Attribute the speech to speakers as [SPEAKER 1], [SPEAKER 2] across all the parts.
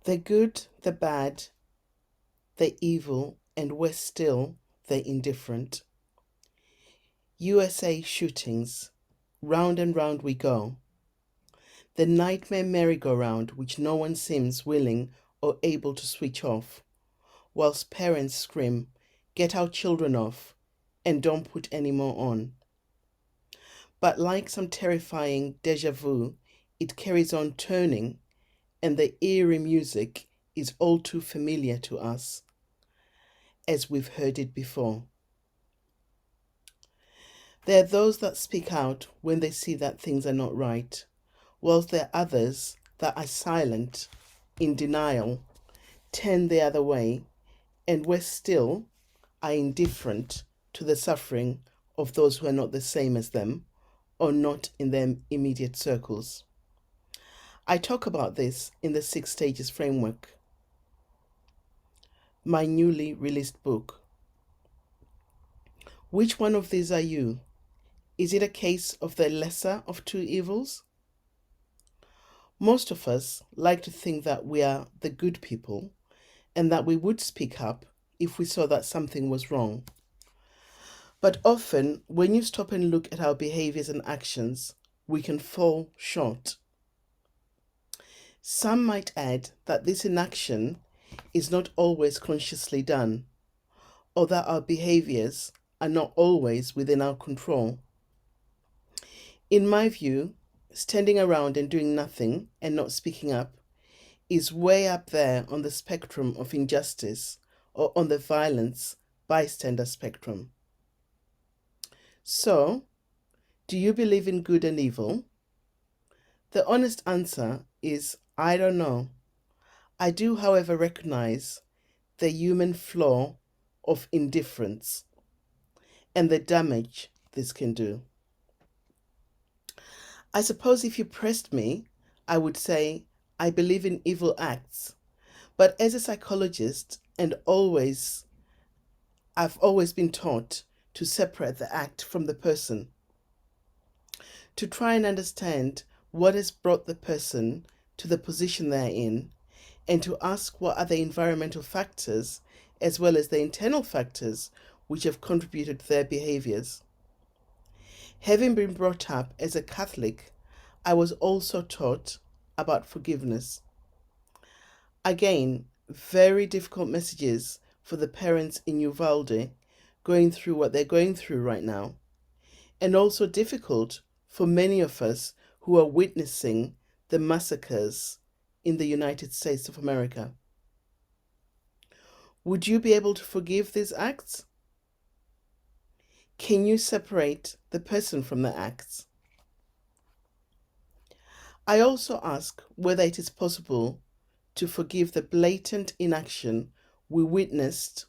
[SPEAKER 1] The good, the bad, the evil, and worse still, the indifferent. USA shootings. Round and round we go. The nightmare merry-go-round which no one seems willing or able to switch off, whilst parents scream, "Get our children off, and don't put any more on." But like some terrifying déjà vu, it carries on turning, and the eerie music is all too familiar to us, as we've heard it before. There are those that speak out when they see that things are not right, whilst there are others that are silent, in denial, turn the other way, and worse still, are indifferent to the suffering of those who are not the same as them or not in their immediate circles. I talk about this in the 6 Stages Framework, my newly released book. Which one of these are you? Is it a case of the lesser of two evils? Most of us like to think that we are the good people and that we would speak up if we saw that something was wrong. But often, when you stop and look at our behaviors and actions, we can fall short. Some might add that this inaction is not always consciously done, or that our behaviors are not always within our control. In my view, standing around and doing nothing and not speaking up is way up there on the spectrum of injustice or on the violence bystander spectrum. So, do you believe in good and evil? The honest answer is I don't know. I do, however, recognize the human flaw of indifference and the damage this can do. I suppose if you pressed me, I would say I believe in evil acts, but as a psychologist and I've always been taught to separate the act from the person, to try and understand what has brought the person to the position they're in, and to ask what are the environmental factors as well as the internal factors which have contributed to their behaviors. Having been brought up as a Catholic, I was also taught about forgiveness. Again, very difficult messages for the parents in Uvalde going through what they're going through right now, and also difficult for many of us who are witnessing the massacres in the United States of America. Would you be able to forgive these acts? Can you separate the person from the acts? I also ask whether it is possible to forgive the blatant inaction we witnessed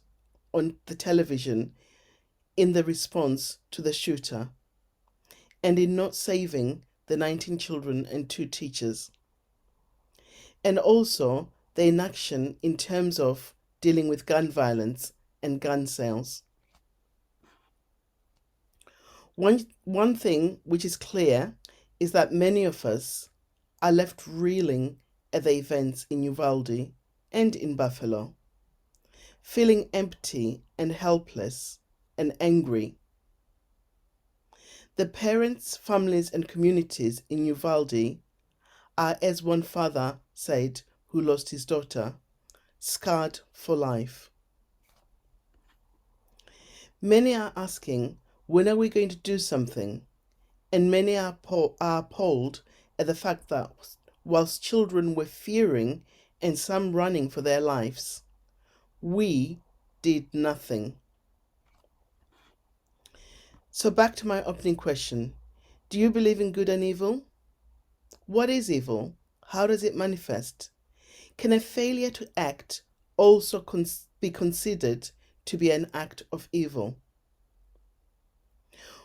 [SPEAKER 1] on the television in the response to the shooter, and in not saving the 19 children and 2 teachers, and also the inaction in terms of dealing with gun violence and gun sales. One thing which is clear is that many of us are left reeling at the events in Uvalde and in Buffalo, feeling empty and helpless and angry. The parents, families, and communities in Uvalde are, as one father said who lost his daughter, scarred for life. Many are asking, when are we going to do something? And many are appalled at the fact that whilst children were fearing and some running for their lives, we did nothing. So back to my opening question. Do you believe in good and evil? What is evil? How does it manifest? Can a failure to act also be considered to be an act of evil?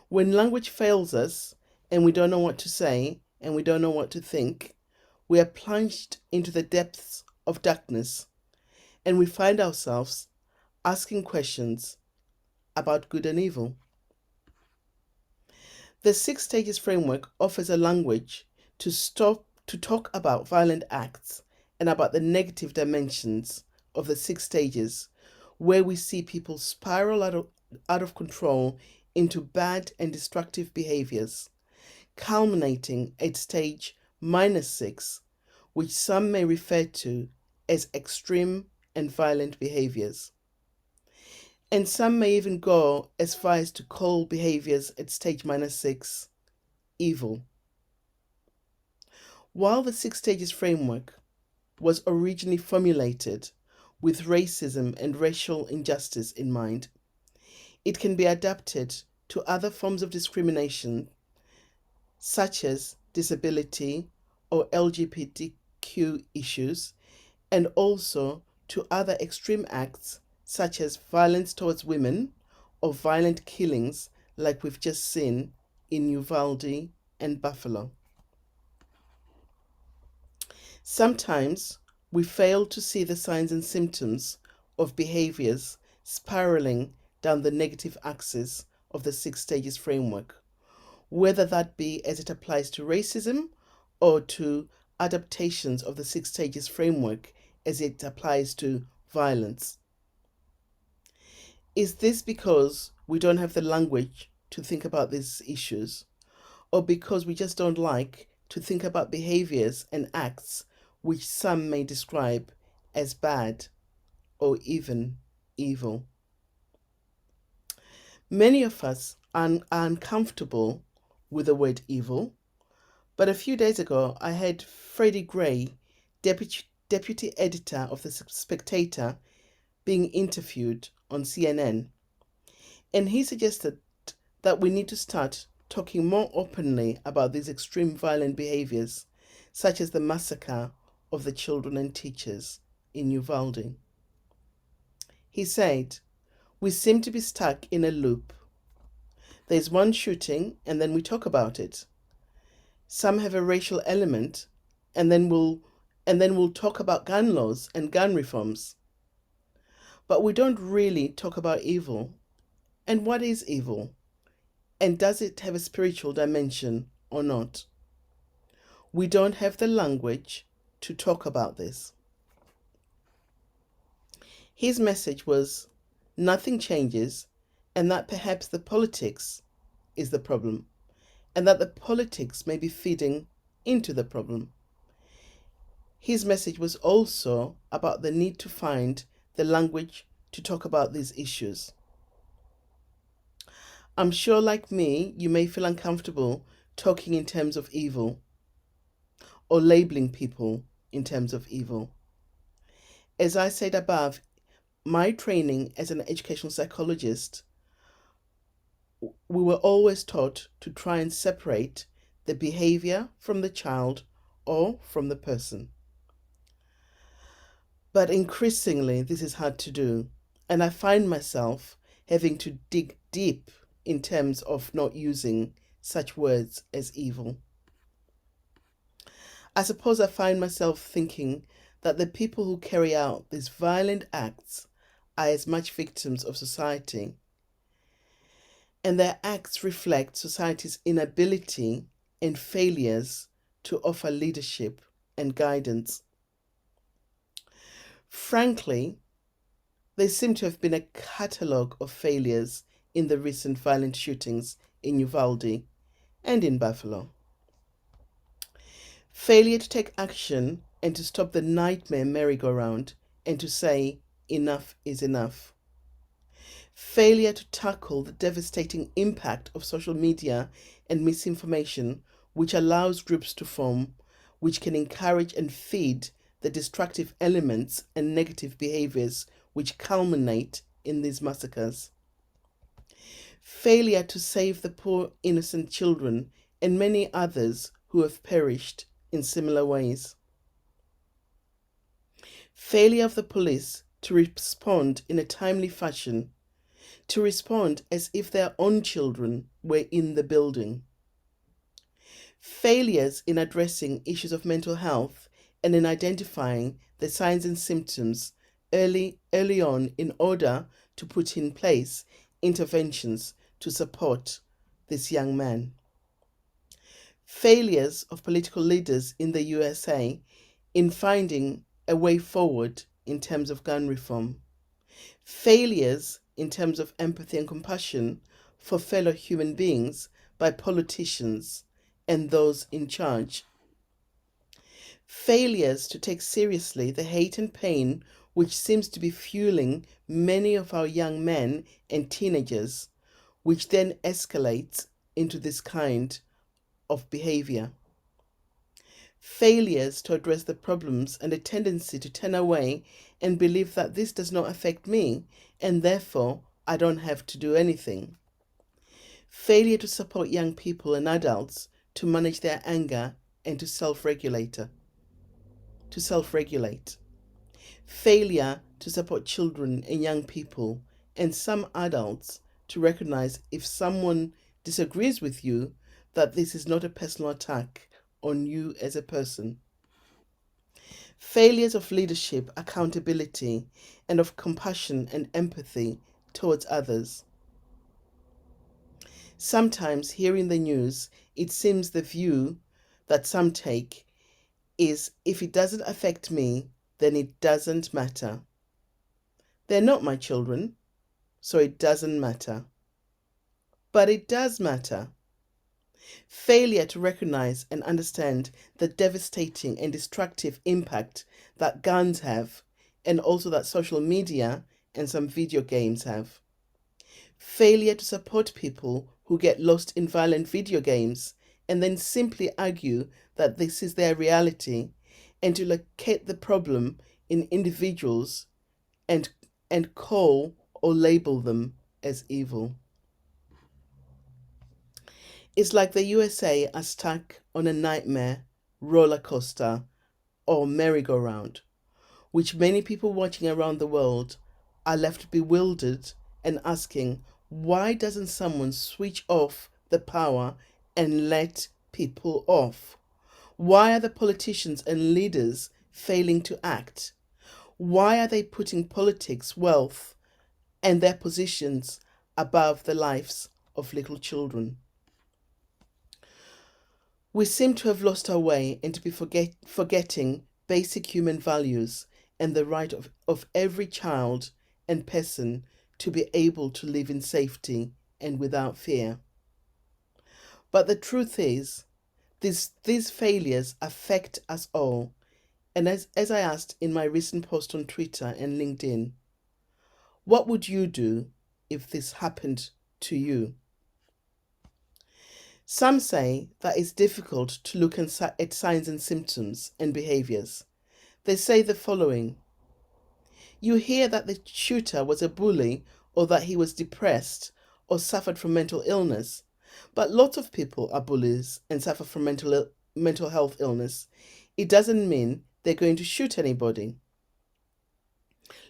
[SPEAKER 1] When language fails us and we don't know what to say and we don't know what to think, we are plunged into the depths of darkness and we find ourselves asking questions about good and evil. The 6 Stages Framework offers a language to talk about violent acts and about the negative dimensions of the 6 stages, where we see people spiral out of control into bad and destructive behaviors, culminating at stage -6, which some may refer to as extreme and violent behaviors. And some may even go as far as to call behaviors at stage -6 evil. While the 6 stages framework was originally formulated with racism and racial injustice in mind, it can be adapted to other forms of discrimination, such as disability or LGBTQ issues, and also to other extreme acts, such as violence towards women or violent killings, like we've just seen in Uvalde and Buffalo. Sometimes we fail to see the signs and symptoms of behaviors spiraling down the negative axis of the 6 stages framework, whether that be as it applies to racism or to adaptations of the 6 stages framework as it applies to violence. Is this because we don't have the language to think about these issues, or because we just don't like to think about behaviors and acts which some may describe as bad or even evil? Many of us are uncomfortable with the word evil, but a few days ago I heard Freddie Gray, deputy editor of The Spectator, being interviewed on CNN, and he suggested that we need to start talking more openly about these extreme violent behaviors, such as the massacre of the children and teachers in Uvalde. He said, "We seem to be stuck in a loop. There's one shooting and then we talk about it. Some have a racial element and then we'll talk about gun laws and gun reforms. But we don't really talk about evil. And what is evil? And does it have a spiritual dimension or not? We don't have the language to talk about this." His message was nothing changes, and that perhaps the politics is the problem, and that the politics may be feeding into the problem. His message was also about the need to find the language to talk about these issues. I'm sure, like me, you may feel uncomfortable talking in terms of evil or labeling people in terms of evil. As I said above, my training as an educational psychologist, we were always taught to try and separate the behavior from the child or from the person. But increasingly, this is hard to do, and I find myself having to dig deep in terms of not using such words as evil. I suppose I find myself thinking that the people who carry out these violent acts are as much victims of society, and their acts reflect society's inability and failures to offer leadership and guidance. Frankly, there seems to have been a catalogue of failures in the recent violent shootings in Uvalde and in Buffalo. Failure to take action and to stop the nightmare merry-go-round and to say enough is enough. Failure to tackle the devastating impact of social media and misinformation, which allows groups to form, which can encourage and feed the destructive elements and negative behaviors which culminate in these massacres. Failure to save the poor innocent children and many others who have perished in similar ways. Failure of the police to respond in a timely fashion, to respond as if their own children were in the building. Failures in addressing issues of mental health and in identifying the signs and symptoms early on in order to put in place interventions to support this young man. Failures of political leaders in the USA in finding a way forward in terms of gun reform, failures in terms of empathy and compassion for fellow human beings by politicians and those in charge, failures to take seriously the hate and pain which seems to be fueling many of our young men and teenagers, which then escalates into this kind of behavior. Failures to address the problems and a tendency to turn away and believe that this does not affect me and therefore I don't have to do anything. Failure to support young people and adults to manage their anger and to self-regulate. Failure to support children and young people and some adults to recognize if someone disagrees with you that this is not a personal attack on you as a person. Failures of leadership, accountability, and of compassion and empathy towards others. Sometimes hearing the news, it seems the view that some take is if it doesn't affect me, then it doesn't matter. They're not my children, so it doesn't matter. But it does matter. Failure to recognize and understand the devastating and destructive impact that guns have, and also that social media and some video games have. Failure to support people who get lost in violent video games and then simply argue that this is their reality, and to locate the problem in individuals and call or label them as evil. It's like the USA are stuck on a nightmare roller coaster or merry-go-round, which many people watching around the world are left bewildered and asking, why doesn't someone switch off the power and let people off? Why are the politicians and leaders failing to act? Why are they putting politics, wealth, and their positions above the lives of little children? We seem to have lost our way and to be forgetting basic human values and the right of every child and person to be able to live in safety and without fear. But the truth is, these failures affect us all. And as I asked in my recent post on Twitter and LinkedIn, what would you do if this happened to you? Some say that it's difficult to look at signs and symptoms and behaviors. They say the following: you hear that the shooter was a bully or that he was depressed or suffered from mental illness, but lots of people are bullies and suffer from mental health illness. It doesn't mean they're going to shoot anybody.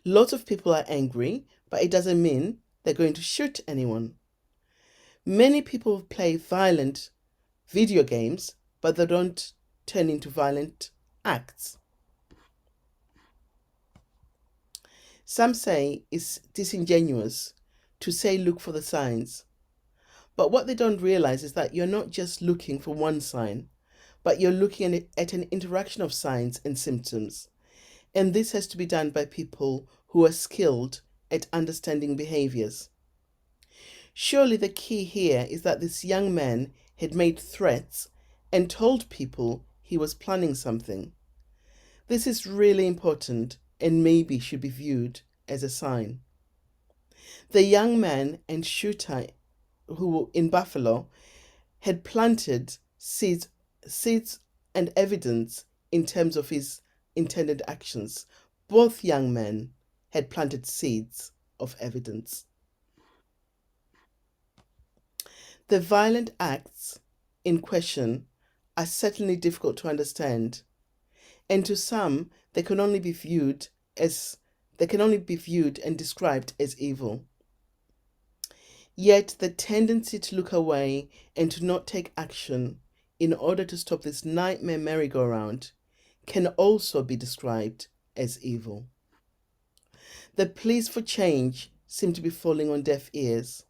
[SPEAKER 1] Lots of people are angry, but it doesn't mean they're going to shoot anyone. Many people play violent video games, but they don't turn into violent acts. Some say it's disingenuous to say look for the signs. But what they don't realize is that you're not just looking for one sign, but you're looking at an interaction of signs and symptoms. And this has to be done by people who are skilled at understanding behaviors. Surely the key here is that this young man had made threats and told people he was planning something. This is really important and maybe should be viewed as a sign. The young man and shooter who in Buffalo had planted seeds and evidence in terms of his intended actions. Both young men had planted seeds of evidence. The violent acts in question are certainly difficult to understand, and to some they can only be viewed and described as evil. Yet the tendency to look away and to not take action in order to stop this nightmare merry-go-round can also be described as evil. The pleas for change seem to be falling on deaf ears.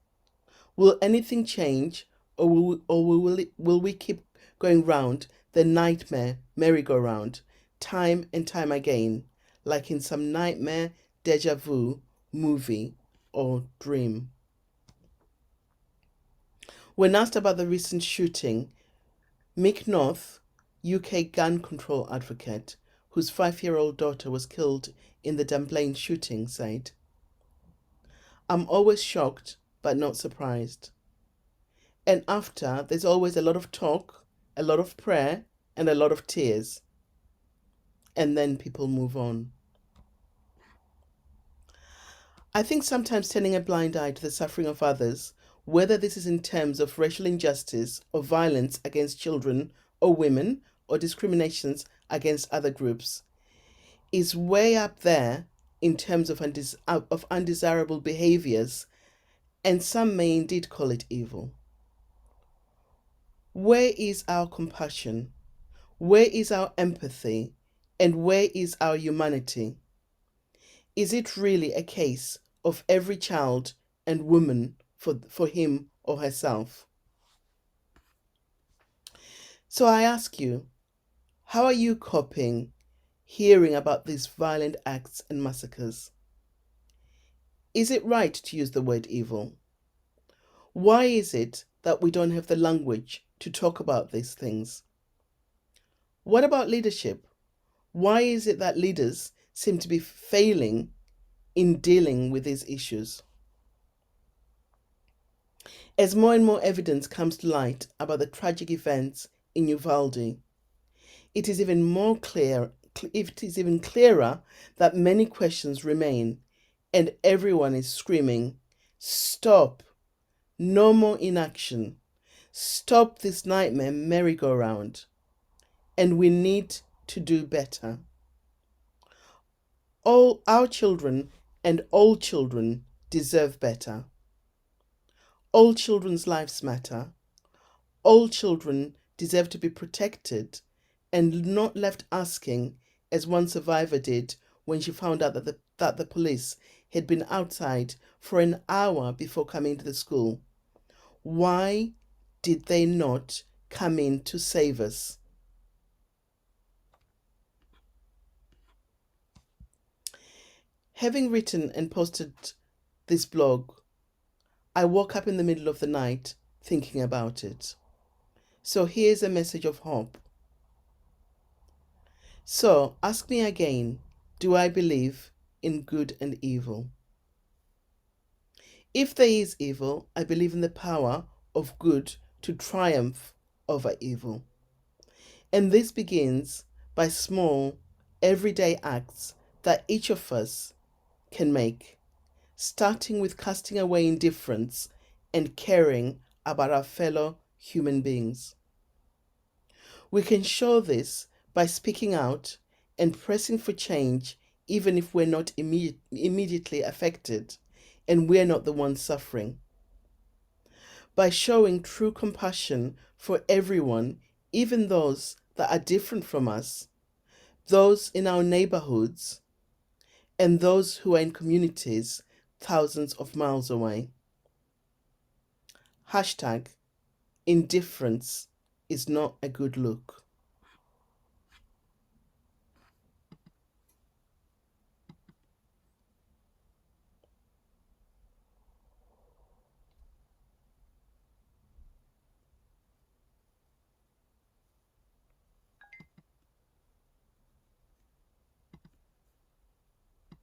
[SPEAKER 1] Will anything change, or will we keep going round the nightmare merry-go-round time and time again like in some nightmare, déjà vu movie or dream. When asked about the recent shooting, Mick North, UK gun control advocate, whose 5-year-old daughter was killed in the Dunblane shooting, said, "I'm always shocked but not surprised. And after, there's always a lot of talk, a lot of prayer, and a lot of tears. And then people move on." I think sometimes turning a blind eye to the suffering of others, whether this is in terms of racial injustice or violence against children or women or discriminations against other groups, is way up there in terms of undesirable behaviors, and some may indeed call it evil. Where is our compassion? Where is our empathy? And where is our humanity? Is it really a case of every child and woman for him or herself? So I ask you, how are you coping hearing about these violent acts and massacres? Is it right to use the word evil? Why is it that we don't have the language to talk about these things? What about leadership? Why is it that leaders seem to be failing in dealing with these issues? As more and more evidence comes to light about the tragic events in Uvalde, it is even clearer that many questions remain, and everyone is screaming, "Stop! No more inaction! Stop this nightmare merry-go-round!" And we need to do better. All our children and all children deserve better. All children's lives matter. All children deserve to be protected and not left asking, as one survivor did when she found out that the police had been outside for an hour before coming to the school. Why did they not come in to save us? Having written and posted this blog, I woke up in the middle of the night thinking about it. So here's a message of hope. So ask me again, do I believe in good and evil? If there is evil, I believe in the power of good to triumph over evil. And this begins by small, everyday acts that each of us can make, starting with casting away indifference and caring about our fellow human beings. We can show this by speaking out and pressing for change, even if we're not immediately affected and we're not the ones suffering. By showing true compassion for everyone, even those that are different from us, those in our neighborhoods, and those who are in communities thousands of miles away. Hashtag indifference is not a good look.